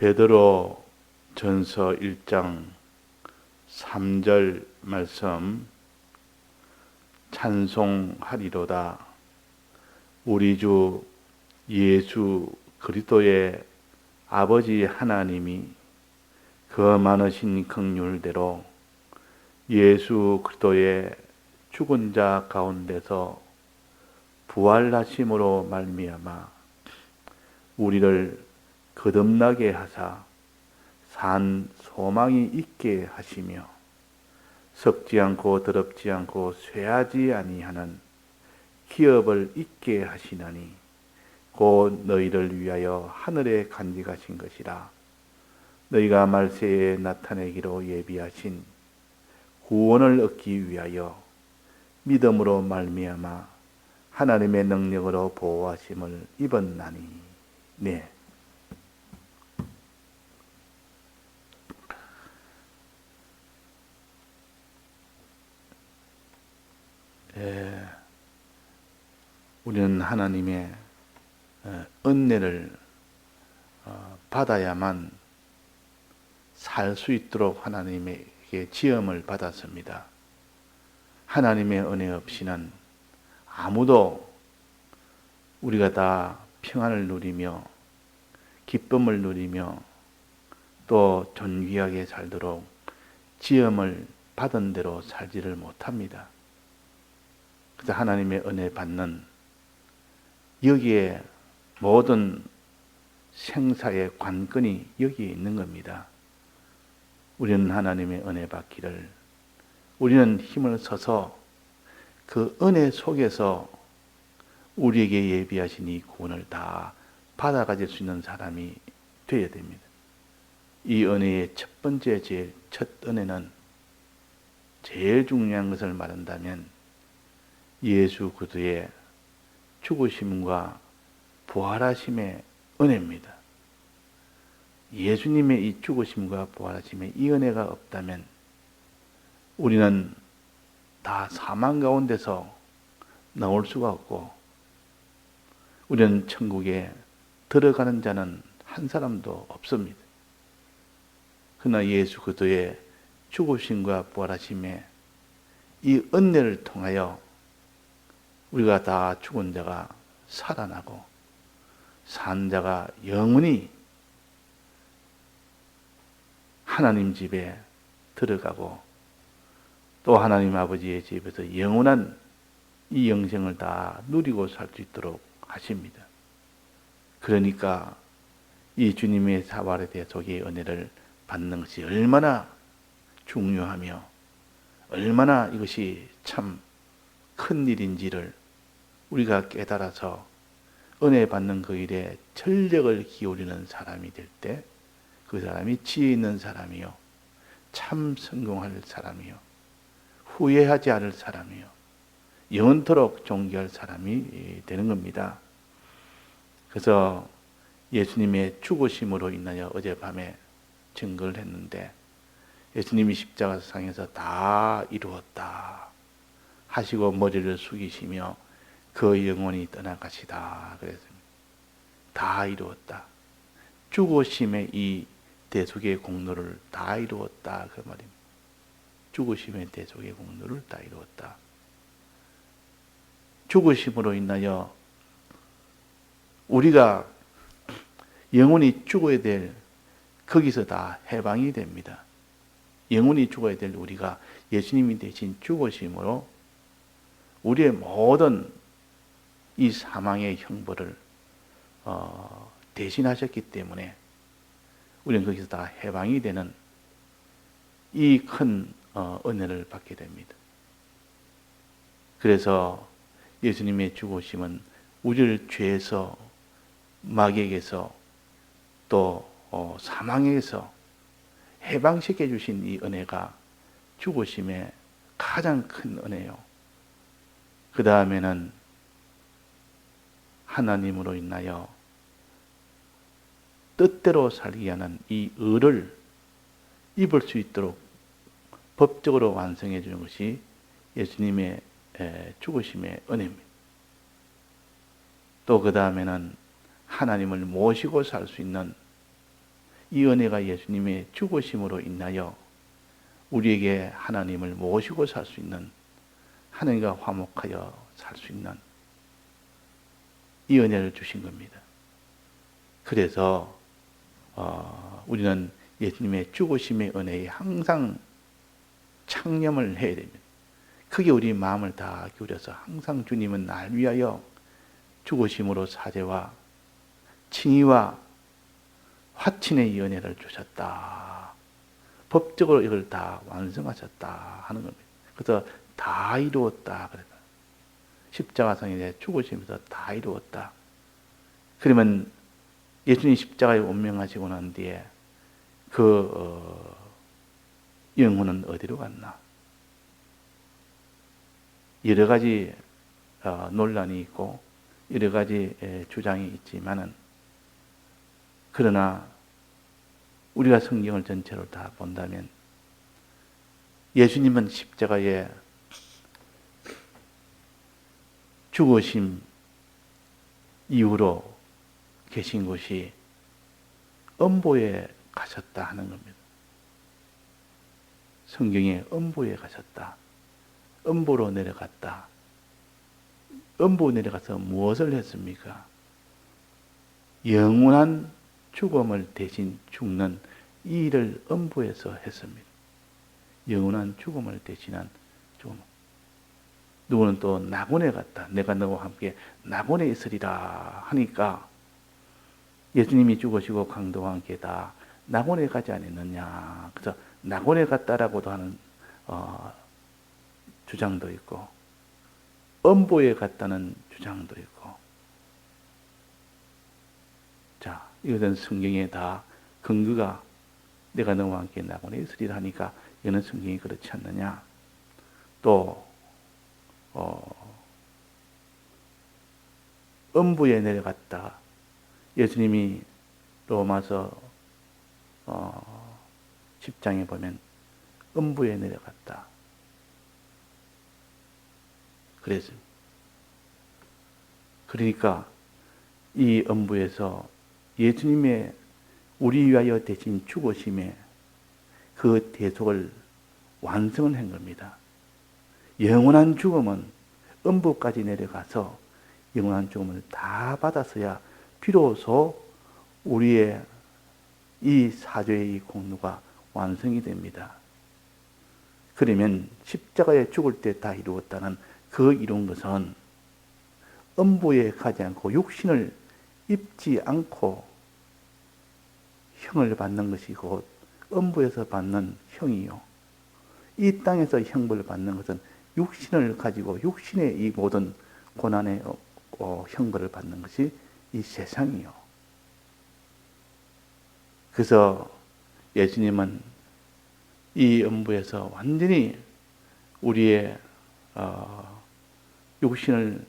베드로 전서 1장 3절 말씀 찬송하리로다. 우리 주 예수 그리스도의 아버지 하나님이 그 많으신 긍휼대로 예수 그리스도의 죽은 자 가운데서 부활하심으로 말미암아 우리를 거듭나게 하사 산 소망이 있게 하시며 썩지 않고 더럽지 않고 쇠하지 아니하는 기업을 있게 하시나니 곧 너희를 위하여 하늘에 간직하신 것이라. 너희가 말세에 나타내기로 예비하신 구원을 얻기 위하여 믿음으로 말미암아 하나님의 능력으로 보호하심을 입었나니. 네. 우리는 하나님의 은혜를 받아야만 살 수 있도록 하나님에게 지음을 받았습니다. 하나님의 은혜 없이는 아무도 우리가 다 평안을 누리며 기쁨을 누리며 또 존귀하게 살도록 지음을 받은 대로 살지를 못합니다. 그래서 하나님의 은혜 받는 여기에 모든 생사의 관건이 여기에 있는 겁니다. 우리는 하나님의 은혜 받기를, 우리는 힘을 써서 그 은혜 속에서 우리에게 예비하신 이 구원을 다 받아가질 수 있는 사람이 되어야 됩니다. 이 은혜의 첫 번째 제일 첫 은혜는 제일 중요한 것을 말한다면 예수 그리스도의 죽으심과 부활하심의 은혜입니다. 예수님의 이 죽으심과 부활하심의 이 은혜가 없다면 우리는 다 사망 가운데서 나올 수가 없고 우리는 천국에 들어가는 자는 한 사람도 없습니다. 그러나 예수 그리스도의 죽으심과 부활하심의 이 은혜를 통하여 우리가 다 죽은 자가 살아나고 산 자가 영원히 하나님 집에 들어가고 또 하나님 아버지의 집에서 영원한 이 영생을 다 누리고 살 수 있도록 하십니다. 그러니까 이 주님의 사활에 대해 속의 은혜를 받는 것이 얼마나 중요하며 얼마나 이것이 참 큰 일인지를 우리가 깨달아서 은혜 받는 그 일에 전력을 기울이는 사람이 될 때 그 사람이 지혜 있는 사람이요 참 성공할 사람이요 후회하지 않을 사람이요 영원토록 존귀할 사람이 되는 겁니다. 그래서 예수님의 죽으심으로 인하여 어젯밤에 증거를 했는데 예수님이 십자가상에서 다 이루었다 하시고 머리를 숙이시며 그 영혼이 떠나가시다 그랬습니다. 다 이루었다. 죽으심의 이 대속의 공로를 다 이루었다 그 말입니다. 죽으심의 대속의 공로를 다 이루었다. 죽으심으로 인하여 우리가 영원히 죽어야 될 거기서 다 해방이 됩니다. 영원히 죽어야 될 우리가 예수님이 대신 죽으심으로 우리의 모든 이 사망의 형벌을 대신하셨기 때문에 우리는 거기서 다 해방이 되는 이 큰 은혜를 받게 됩니다. 그래서 예수님의 죽으심은 우리를 죄에서 마귀에게서 또 사망에게서 해방시켜 주신 이 은혜가 죽으심의 가장 큰 은혜요. 그 다음에는 하나님으로 인하여 뜻대로 살게 하는 이 의를 입을 수 있도록 법적으로 완성해 주는 것이 예수님의 죽으심의 은혜입니다. 또 그 다음에는 하나님을 모시고 살 수 있는 이 은혜가 예수님의 죽으심으로 인하여 우리에게 하나님을 모시고 살 수 있는, 하나님과 화목하여 살 수 있는 이 은혜를 주신 겁니다. 그래서 우리는 예수님의 죽으심의 은혜에 항상 창념을 해야 됩니다. 크게 우리 마음을 다 기울여서 항상 주님은 날 위하여 죽으심으로 사죄와 칭의와 화친의 이 은혜를 주셨다. 법적으로 이걸 다 완성하셨다 하는 겁니다. 그래서 다 이루었다. 그래서 십자가상에 죽으시면서 다 이루었다. 그러면 예수님 십자가에 운명하시고 난 뒤에 그 영혼은 어디로 갔나? 여러 가지 논란이 있고 여러 가지 주장이 있지만은, 그러나 우리가 성경을 전체로 다 본다면 예수님은 십자가에 죽으심 이후로 계신 곳이 음보에 가셨다 하는 겁니다. 성경에 음보에 가셨다. 음보로 내려갔다. 음보 내려가서 무엇을 했습니까? 영원한 죽음을 대신 죽는 이 일을 음보에서 했습니다. 영원한 죽음을 대신한 죽음. 누구는 또 낙원에 갔다. 내가 너와 함께 낙원에 있으리라 하니까 예수님이 죽으시고 강도와 함께 다 낙원에 가지 않았느냐. 그래서 낙원에 갔다라고도 하는 주장도 있고, 음보에 갔다는 주장도 있고. 자, 이것은 성경에 다 근거가, 내가 너와 함께 낙원에 있으리라 하니까 이거는 성경이 그렇지 않느냐. 또 음부에 내려갔다. 예수님이 로마서 10장에 보면 음부에 내려갔다. 그래서 그러니까 이 음부에서 예수님의 우리 위하여 대신 죽으심에 그 대속을 완성을 한 겁니다. 영원한 죽음은 음부까지 내려가서 영원한 죽음을 다 받았어야 비로소 우리의 이 사죄의 이 공로가 완성이 됩니다. 그러면 십자가에 죽을 때 다 이루었다는 그 이룬 것은 음부에 가지 않고 육신을 입지 않고 형을 받는 것이 곧 음부에서 받는 형이요. 이 땅에서 형벌을 받는 것은 육신을 가지고 육신의 이 모든 고난의 형벌을 받는 것이 이 세상이요. 그래서 예수님은 이 음부에서 완전히 우리의 육신을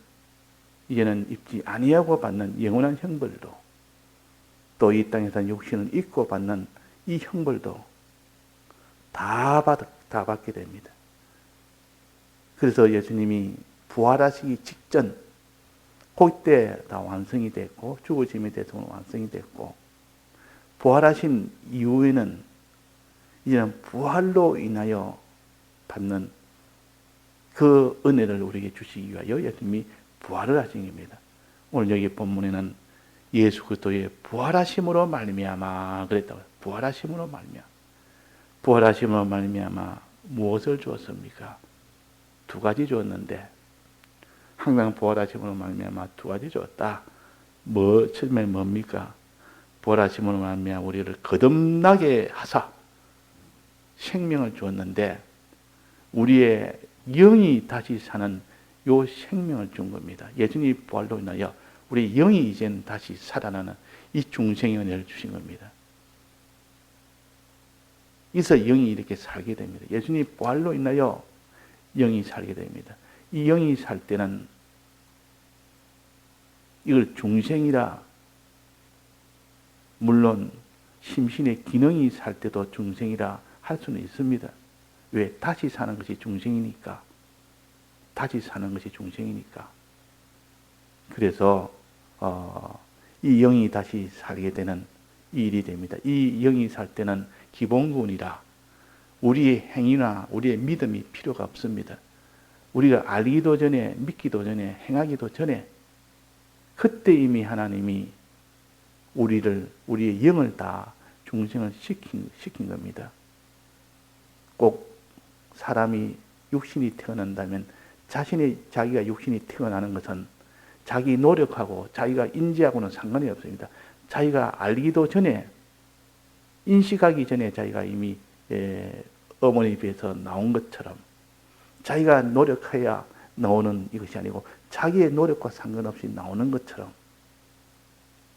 이제는 입지 아니하고 받는 영원한 형벌도, 또 이 땅에서 육신을 입고 받는 이 형벌도 다 받게 됩니다. 그래서 예수님이 부활하시기 직전 그때 다 완성이 됐고, 죽으심에 대해서는 완성이 됐고, 부활하신 이후에는 이제는 부활로 인하여 받는 그 은혜를 우리에게 주시기 위하여 예수님이 부활을 하신 겁니다. 오늘 여기 본문에는 예수 그리스도의 부활하심으로 말미암아 그랬다고요. 부활하심으로 말미암아. 부활하심으로 말미암아 무엇을 주었습니까? 두 가지 주었는데, 항상 부활하심으로 말미암아 두 가지 주었다. 처음에 뭡니까? 부활하심으로 말미암아 우리를 거듭나게 하사 생명을 주었는데, 우리의 영이 다시 사는 요 생명을 준 겁니다. 예수님 부활로 인하여 우리 영이 이젠 다시 살아나는 이 중생의 은혜를 주신 겁니다. 그래서 영이 이렇게 살게 됩니다. 예수님 부활로 인하여 영이 살게 됩니다. 이 영이 살 때는 이걸 중생이라, 물론 심신의 기능이 살 때도 중생이라 할 수는 있습니다. 왜? 다시 사는 것이 중생이니까. 다시 사는 것이 중생이니까. 그래서 이 영이 다시 살게 되는 이 일이 됩니다. 이 영이 살 때는 기본구원이라 우리의 행위나 우리의 믿음이 필요가 없습니다. 우리가 알기도 전에, 믿기도 전에, 행하기도 전에 그때 이미 하나님이 우리의 영을 다 중생을 시킨 겁니다. 꼭 사람이 육신이 태어난다면 자기가 육신이 태어나는 것은 자기 노력하고 자기가 인지하고는 상관이 없습니다. 자기가 알기도 전에, 인식하기 전에 자기가 이미 어머니 입에서 나온 것처럼 자기가 노력해야 나오는 이것이 아니고 자기의 노력과 상관없이 나오는 것처럼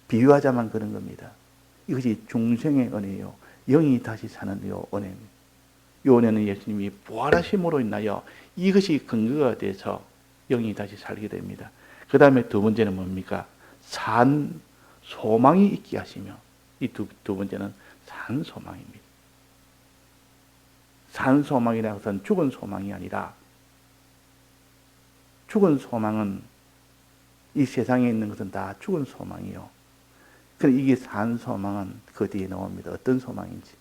비유하자면 그런 겁니다. 이것이 중생의 은혜요. 영이 다시 사는 요 은혜입니다. 요 은혜는 예수님이 부활하심으로 인하여 이것이 근거가 돼서 영이 다시 살게 됩니다. 그 다음에 두 번째는 뭡니까? 산 소망이 있게 하시며, 이 두 번째는 산 소망입니다. 산 소망이라는 것은 죽은 소망이 아니라, 죽은 소망은 이 세상에 있는 것은 다 죽은 소망이요. 그런데 이게 산 소망은 그 뒤에 나옵니다. 어떤 소망인지.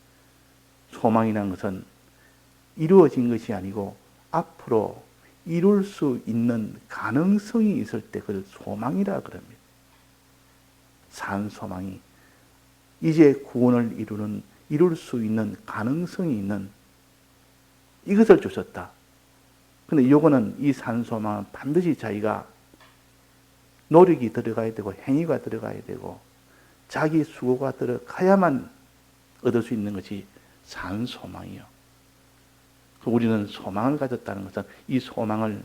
소망이라는 것은 이루어진 것이 아니고 앞으로 이룰 수 있는 가능성이 있을 때 그걸 소망이라 그럽니다. 산 소망이 이제 구원을 이룰 수 있는 가능성이 있는 이것을 주셨다. 근데 요거는 이 산 소망은 반드시 자기가 노력이 들어가야 되고 행위가 들어가야 되고 자기 수고가 들어가야만 얻을 수 있는 것이 산 소망이요. 우리는 소망을 가졌다는 것은 이 소망을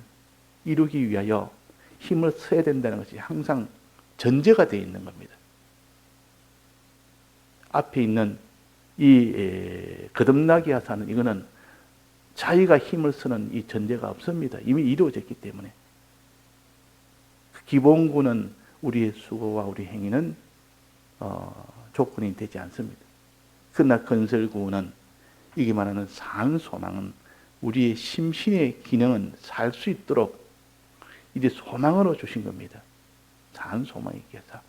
이루기 위하여 힘을 써야 된다는 것이 항상 전제가 되어 있는 겁니다. 앞에 있는 이 거듭나게 하사는 이거는 자기가 힘을 쓰는 이 전제가 없습니다. 이미 이루어졌기 때문에. 기본구는 우리의 수고와 우리 행위는 조건이 되지 않습니다. 그러나 건설구는 이게 말하는 산 소망은 우리의 심신의 기능은 살 수 있도록 이제 소망으로 주신 겁니다. 산 소망이 있게 해서.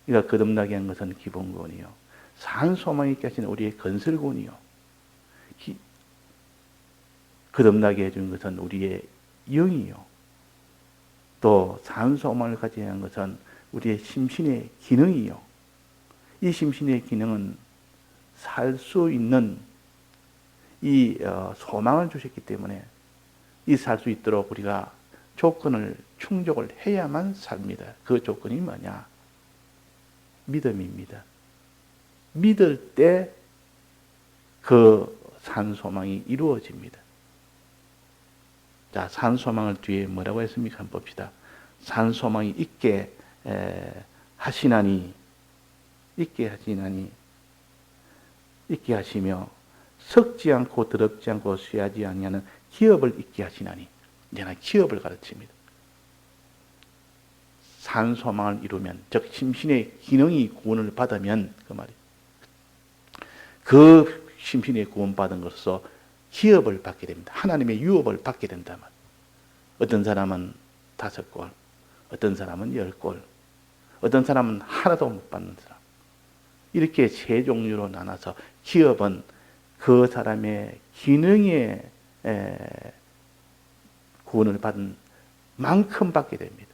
그러니까 거듭나게 한 것은 기본구원이요. 산 소망이 있게 하시는 우리의 건설구원이요. 거듭나게 해준 것은 우리의 영이요. 또 산 소망을 가지게 한 것은 우리의 심신의 기능이요. 이 심신의 기능은 살 수 있는 이 소망을 주셨기 때문에 이 살 수 있도록 우리가 조건을 충족을 해야만 삽니다. 그 조건이 뭐냐? 믿음입니다. 믿을 때 그 산 소망이 이루어집니다. 자, 산 소망을 뒤에 뭐라고 했습니까? 한번 봅시다. 산 소망이 있게 하시나니, 있게 하시며 썩지 않고 더럽지 않고 쇠하지 아니하는 기업을 있게 하시나니. 이제는 기업을 가르칩니다. 산 소망을 이루면, 즉 심신의 기능이 구원을 받으면 그 말이에요. 그 심신의 구원받은 것으로서 기업을 받게 됩니다. 하나님의 유업을 받게 된다 말. 어떤 사람은 5골, 어떤 사람은 10골, 어떤 사람은 하나도 못 받는 사람. 이렇게 세 종류로 나눠서 기업은 그 사람의 기능에 구원을 받은 만큼 받게 됩니다.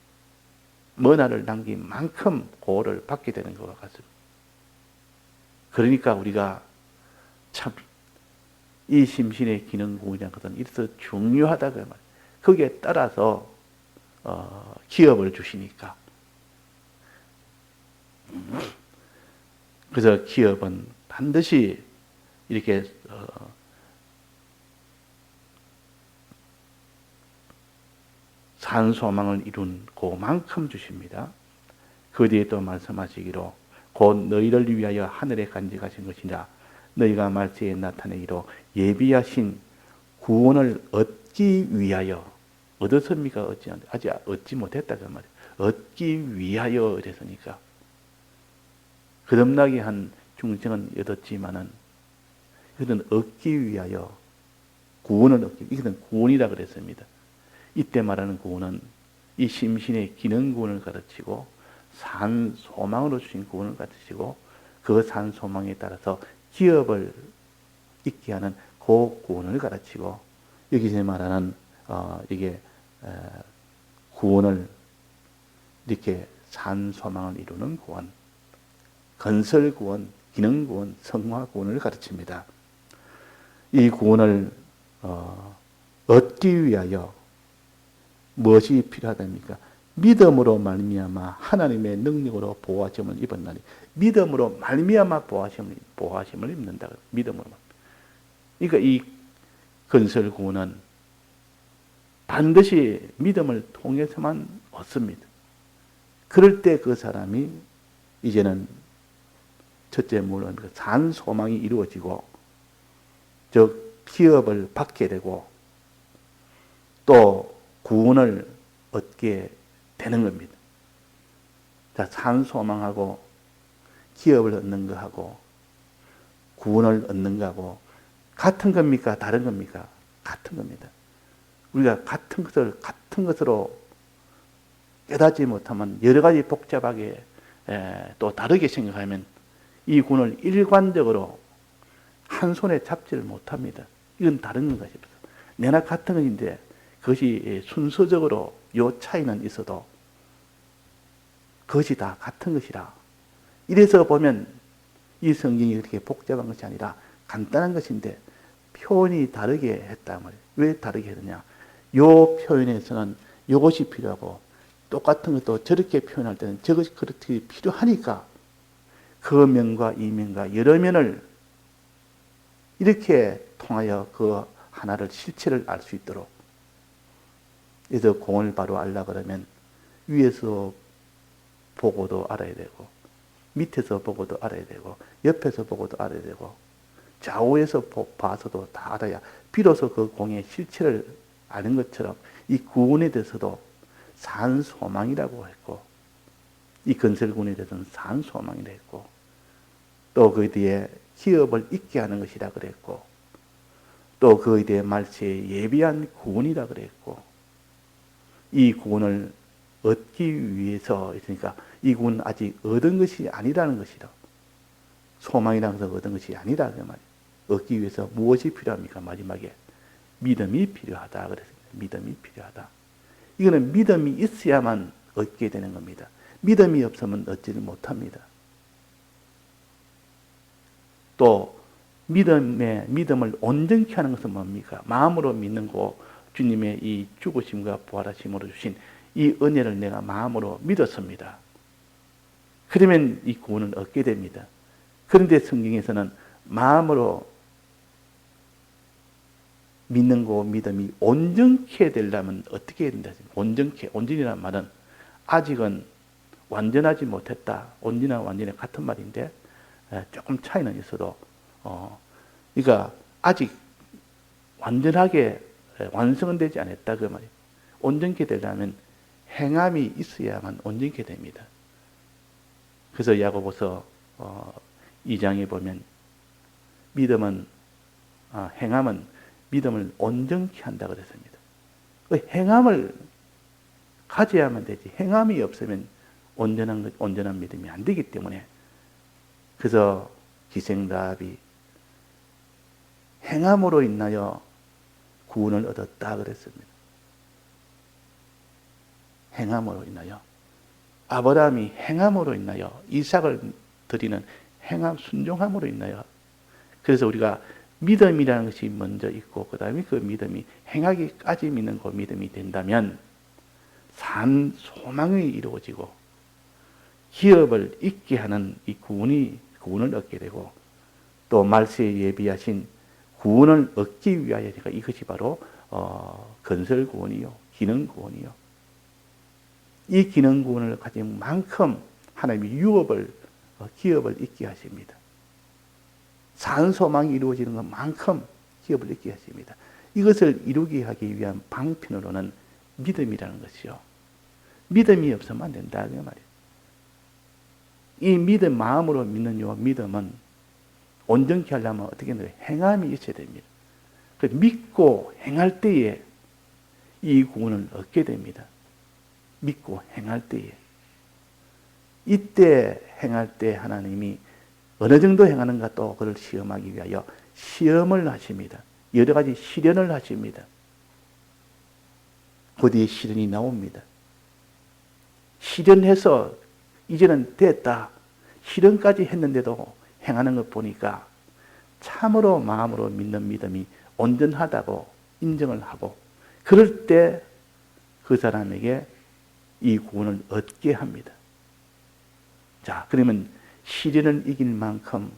머나를 남긴 만큼 고를 받게 되는 것과 같습니다. 그러니까 우리가 참 이 심신의 기능 구원이라는 것은 이래서 중요하다고 말이에요. 거기에 따라서 기업을 주시니까. 그래서 기업은 반드시 이렇게 산 소망을 이룬 그만큼 주십니다. 그 뒤에 또 말씀하시기로 곧 너희를 위하여 하늘에 간직하신 것이라 너희가 말세에 나타내기로 예비하신 구원을 얻기 위하여. 얻었습니까? 아직 얻지 못했다 그 말이에요. 얻기 위하여 이랬으니까. 거듭나게 한 중생은 얻었지만은 이것은 얻기 위하여 구원을 얻기. 이것은 구원이라 그랬습니다. 이때 말하는 구원은 이 심신의 기능 구원을 가르치고 산 소망으로 주신 구원을 가르치고 그 산 소망에 따라서 기업을 있게 하는 그 구원을 가르치고, 여기서 말하는 이게 구원을 이렇게 산 소망을 이루는 구원, 건설 구원, 기능 구원, 성화 구원을 가르칩니다. 이 구원을 얻기 위하여 무엇이 필요하답니까? 믿음으로 말미암아 하나님의 능력으로 보호하심을 입었나니, 믿음으로 말미암아 보호하심을 입는다. 믿음으로. 그러니까 이 건설 구원은 반드시 믿음을 통해서만 얻습니다. 그럴 때 그 사람이 이제는 첫째 물론 그 산 소망이 이루어지고, 즉 피업을 받게 되고, 또 구원을 얻게 되는 겁니다. 자, 산 소망하고 기업을 얻는 거하고 구원을 얻는 거하고 같은 겁니까? 다른 겁니까? 같은 겁니다. 우리가 같은 것으로 깨닫지 못하면, 여러 가지 복잡하게 또 다르게 생각하면 이 구원을 일관적으로 한 손에 잡지를 못합니다. 이건 다른 것입니다. 내나 같은 것인데 그것이 순서적으로 요 차이는 있어도 그것이 다 같은 것이라. 이래서 보면 이 성경이 그렇게 복잡한 것이 아니라 간단한 것인데 표현이 다르게 했단 말이에요. 왜 다르게 했느냐? 요 표현에서는 이것이 필요하고, 똑같은 것도 저렇게 표현할 때는 저것이 그렇게 필요하니까 그 면과 이 면과 여러 면을 이렇게 통하여 그 하나를 실체를 알 수 있도록. 그래서 공을 바로 알라 그러면 위에서 보고도 알아야 되고, 밑에서 보고도 알아야 되고, 옆에서 보고도 알아야 되고, 좌우에서 봐서도 다 알아야 비로소 그 공의 실체를 아는 것처럼 이 구원에 대해서도 산 소망이라고 했고, 이 건설구원에 대해서는 산 소망이라고 했고, 또 그 뒤에 기업을 있게 하는 것이라 그랬고, 또 그 뒤에 말세에 예비한 구원이라 그랬고, 이 구원을 얻기 위해서 있으니까 이 구원은 아직 얻은 것이 아니라는 것이라. 소망이라는 것을 얻은 것이 아니라 그 말이에요. 얻기 위해서 무엇이 필요합니까? 마지막에 믿음이 필요하다 그랬습니다. 믿음이 필요하다. 이거는 믿음이 있어야만 얻게 되는 겁니다. 믿음이 없으면 얻지를 못합니다. 또 믿음을 온전케 하는 것은 뭡니까? 마음으로 믿는 거, 주님의 이 죽으심과 부활하심으로 주신 이 은혜를 내가 마음으로 믿었습니다. 그러면 이 구원을 얻게 됩니다. 그런데 성경에서는 마음으로 믿는 거, 믿음이 온전케 되려면 어떻게 해야 된다? 온전케, 온전이라는 말은 아직은 완전하지 못했다. 온전이나 완전히 같은 말인데 조금 차이는 있어도, 그러니까 아직 완전하게 완성은 되지 않았다 그 말이에요. 온전케 되려면 행함이 있어야만 온전케 됩니다. 그래서 야고보서 2장에 보면 행함은 믿음을 온전케 한다 그랬습니다. 행함을 가져야만 되지, 행함이 없으면 온전한 믿음이 안 되기 때문에, 그래서 기생라합이 행함으로 인하여 구원을 얻었다 그랬습니다. 행함으로 인하여. 아브라함이 행함으로 인하여, 이삭을 드리는 행함, 순종함으로 인하여. 그래서 우리가 믿음이라는 것이 먼저 있고, 그 다음에 그 믿음이 행하기까지 믿는 그 믿음이 된다면 산 소망이 이루어지고 기업을 있게 하는 이 구원을 얻게 되고, 또 말세에 예비하신 구원을 얻기 위하여니까 이것이 바로 건설 구원이요, 기능 구원이요. 이 기능 구원을 가진 만큼 하나님이 기업을 있게 하십니다. 산 소망이 이루어지는 것만큼 기업을 있게 하십니다. 이것을 이루게 하기 위한 방편으로는 믿음이라는 것이요. 믿음이 없으면 안 된다 그 말이에요. 이 믿음, 마음으로 믿는 요 믿음은 온전케 하려면 어떻게 해야 돼요? 행함이 있어야 됩니다. 믿고 행할 때에 이 구원을 얻게 됩니다. 믿고 행할 때에. 이때 행할 때 하나님이 어느 정도 행하는가 또 그를 시험하기 위하여 시험을 하십니다. 여러 가지 시련을 하십니다. 그 뒤에 시련이 나옵니다. 시련해서 이제는 됐다. 시련까지 했는데도 행하는 것 보니까 참으로 마음으로 믿는 믿음이 온전하다고 인정을 하고, 그럴 때 그 사람에게 이 구원을 얻게 합니다. 자, 그러면 시련을 이길 만큼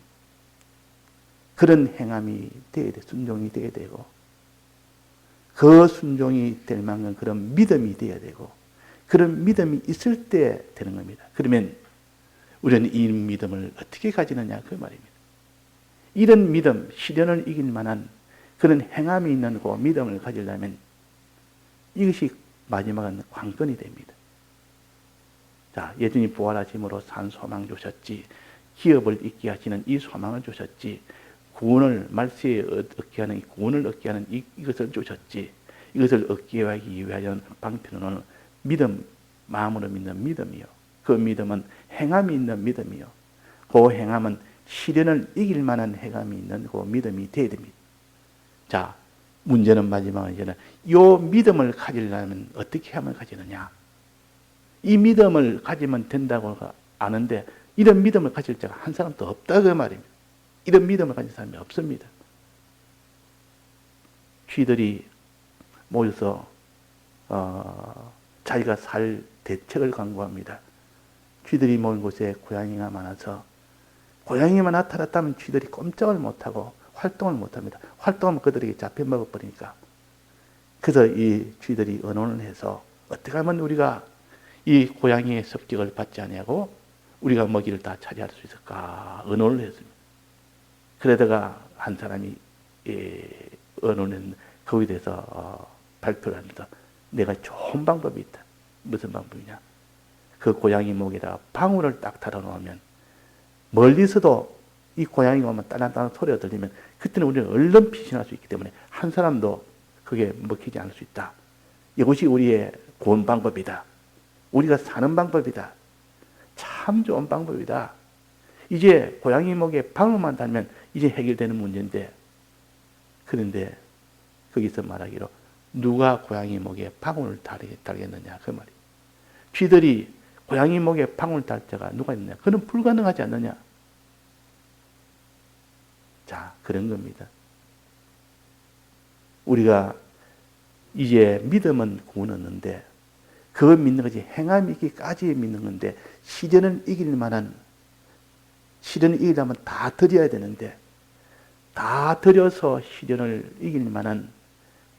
그런 행함이 되어야 돼. 순종이 되어야 되고, 그 순종이 될 만큼 그런 믿음이 되어야 되고, 그런 믿음이 있을 때 되는 겁니다. 그러면 우리는 이 믿음을 어떻게 가지느냐 그 말입니다. 이런 믿음, 시련을 이길 만한 그런 행함이 있는 그 믿음을 가지려면 이것이 마지막은 관건이 됩니다. 자, 예수님이 부활하심으로 산 소망 주셨지, 기업을 잊게 하시는 이 소망을 주셨지, 구원을 말세에 얻게 하는 이 구원을 얻게 하는 이것을 주셨지, 이것을 얻기 위하여 방편은 믿음, 마음으로 믿는 믿음이요. 그 믿음은 행함이 있는 믿음이요. 그 행함은 시련을 이길 만한 행함이 있는 그 믿음이 되어야 됩니다. 자, 문제는 마지막은 이제는 이 믿음을 가지려면 어떻게 하면 가지느냐. 이 믿음을 가지면 된다고 아는데 이런 믿음을 가질 자가 한 사람도 없다 그 말입니다. 이런 믿음을 가진 사람이 없습니다. 쥐들이 모여서 자기가 살 대책을 강구합니다. 쥐들이 모인 곳에 고양이가 많아서 고양이만 나타났다면 쥐들이 꼼짝을 못하고 활동을 못합니다. 활동하면 그들에게 잡혀 먹어버리니까. 그래서 이 쥐들이 의논을 해서 어떻게 하면 우리가 이 고양이의 습격을 받지 아니하고 우리가 먹이를 다 차지할 수 있을까 의논을 했습니다. 그러다가 한 사람이 의논은 거기에 대해서 발표를 합니다. 내가 좋은 방법이 있다. 무슨 방법이냐? 그 고양이 목에다가 방울을 딱 달아놓으면 멀리서도 이 고양이가 오면 딸랑딸랑 소리가 들리면 그때는 우리는 얼른 피신할 수 있기 때문에 한 사람도 그게 먹히지 않을 수 있다. 이것이 우리의 구원 방법이다. 우리가 사는 방법이다. 참 좋은 방법이다. 이제 고양이 목에 방울만 달면 이제 해결되는 문제인데, 그런데 거기서 말하기로 누가 고양이 목에 방울을 달겠느냐 그 말이에요. 쥐들이 고양이 목에 방울 달 자가 누가 있느냐? 그는 불가능하지 않느냐? 자, 그런 겁니다. 우리가 이제 믿음은 구원 얻는데 그 믿는 것이 행함이 있기까지 믿는 건데, 시련을 이길 만한, 시련을 이기려면 다 드려야 되는데 다 드려서 시련을 이길 만한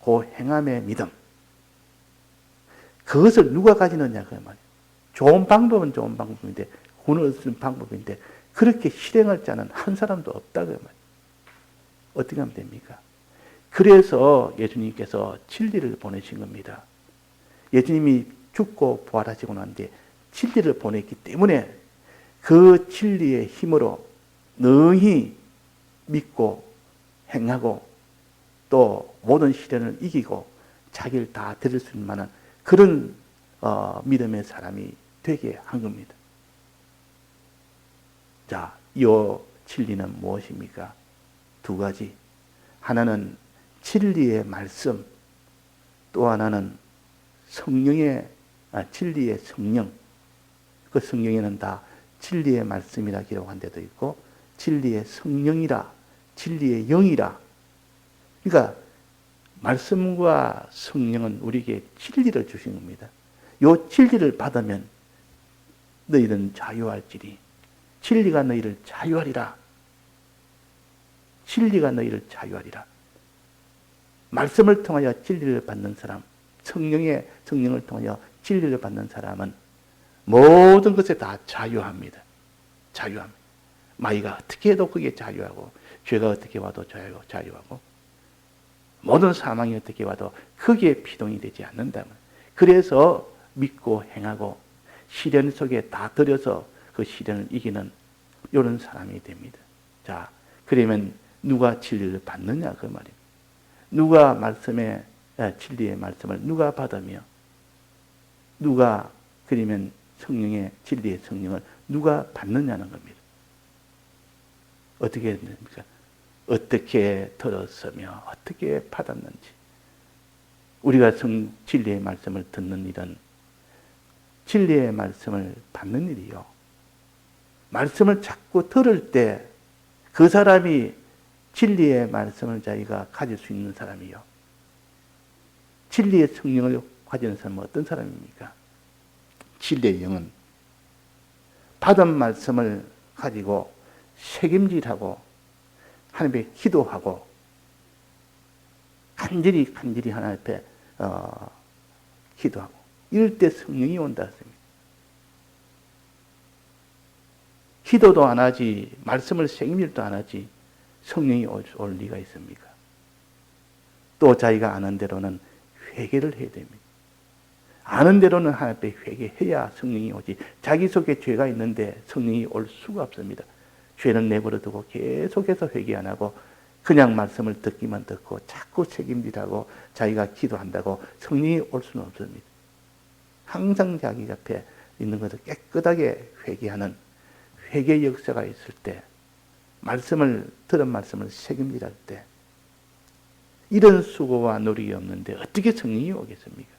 그 행함의 믿음, 그것을 누가 가지느냐 그 말이에요. 좋은 방법은 좋은 방법인데, 구원을 얻는 방법인데 그렇게 실행할 자는 한 사람도 없다 그 말이에요. 어떻게 하면 됩니까? 그래서 예수님께서 진리를 보내신 겁니다. 예수님이 죽고 부활하시고 난 뒤에 진리를 보냈기 때문에 그 진리의 힘으로 능히 믿고 행하고 또 모든 시련을 이기고 자기를 다 드릴 수 있는 만한 그런 믿음의 사람이 되게 한 겁니다. 자, 이 진리는 무엇입니까? 두 가지. 하나는 진리의 말씀, 또 하나는 진리의 성령. 그 성령에는 다 진리의 말씀이라 기록한 데도 있고 진리의 성령이라, 진리의 영이라. 그러니까 말씀과 성령은 우리에게 진리를 주신 겁니다. 이 진리를 받으면 너희는 자유할지니 진리가 너희를 자유하리라. 진리가 너희를 자유하리라. 말씀을 통하여 진리를 받는 사람, 성령을 통하여 진리를 받는 사람은 모든 것에 다 자유합니다. 자유합니다. 마귀가 어떻게 해도 그게 자유하고, 죄가 어떻게 와도 자유하고, 모든 사망이 어떻게 와도 그게 피동이 되지 않는다면, 그래서 믿고 행하고 시련 속에 다 들여서 그 시련을 이기는 이런 사람이 됩니다. 자, 그러면 누가 진리를 받느냐 그 말입니다. 누가 진리의 말씀을 누가 받으며, 누가 그러면 진리의 성령을 누가 받느냐는 겁니다. 어떻게 했습니까? 어떻게 들었으며 어떻게 받았는지. 우리가 진리의 말씀을 듣는 일은 진리의 말씀을 받는 일이요. 말씀을 자꾸 들을 때 그 사람이 진리의 말씀을 자기가 가질 수 있는 사람이요. 진리의 성령을 가지는 사람은 어떤 사람입니까? 진리의 영은 받은 말씀을 가지고 책임질하고 하나님께 기도하고 간절히 하나님 앞에 기도하고 이럴 때 성령이 온다 했습니다. 기도도 안 하지 말씀을 책임질도 안 하지 성령이 올 리가 있습니까? 또 자기가 아는 대로는 회개를 해야 됩니다. 아는 대로는 하나님 앞에 회개해야 성령이 오지. 자기 속에 죄가 있는데 성령이 올 수가 없습니다. 죄는 내버려 두고 계속해서 회개 안 하고 그냥 말씀을 듣기만 듣고 자꾸 책임지라고 자기가 기도한다고 성령이 올 수는 없습니다. 항상 자기 앞에 있는 것을 깨끗하게 회개하는 회개 역사가 있을 때 들은 말씀을 책임질할 때 이런 수고와 노력이 없는데 어떻게 성령이 오겠습니까?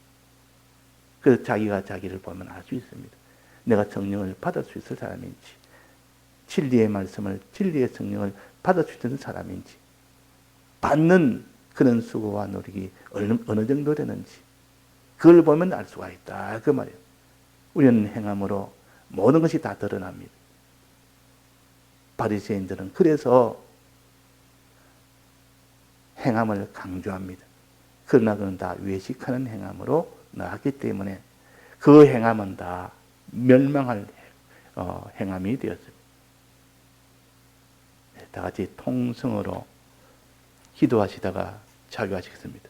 그래서 자기가 자기를 보면 알 수 있습니다. 내가 성령을 받을 수 있을 사람인지 진리의 말씀을 진리의 성령을 받을 수 있는 사람인지 받는 그런 수고와 노력이 어느 정도 되는지 그걸 보면 알 수가 있다 그 말이에요. 우리는 행함으로 모든 것이 다 드러납니다. 바리새인들은 그래서 행함을 강조합니다. 그러나 그는 다 외식하는 행함으로 나왔기 때문에 그 행함은 다 멸망할 행함이 되었습니다. 다 같이 통성으로 기도하시다가 자유하시겠습니다.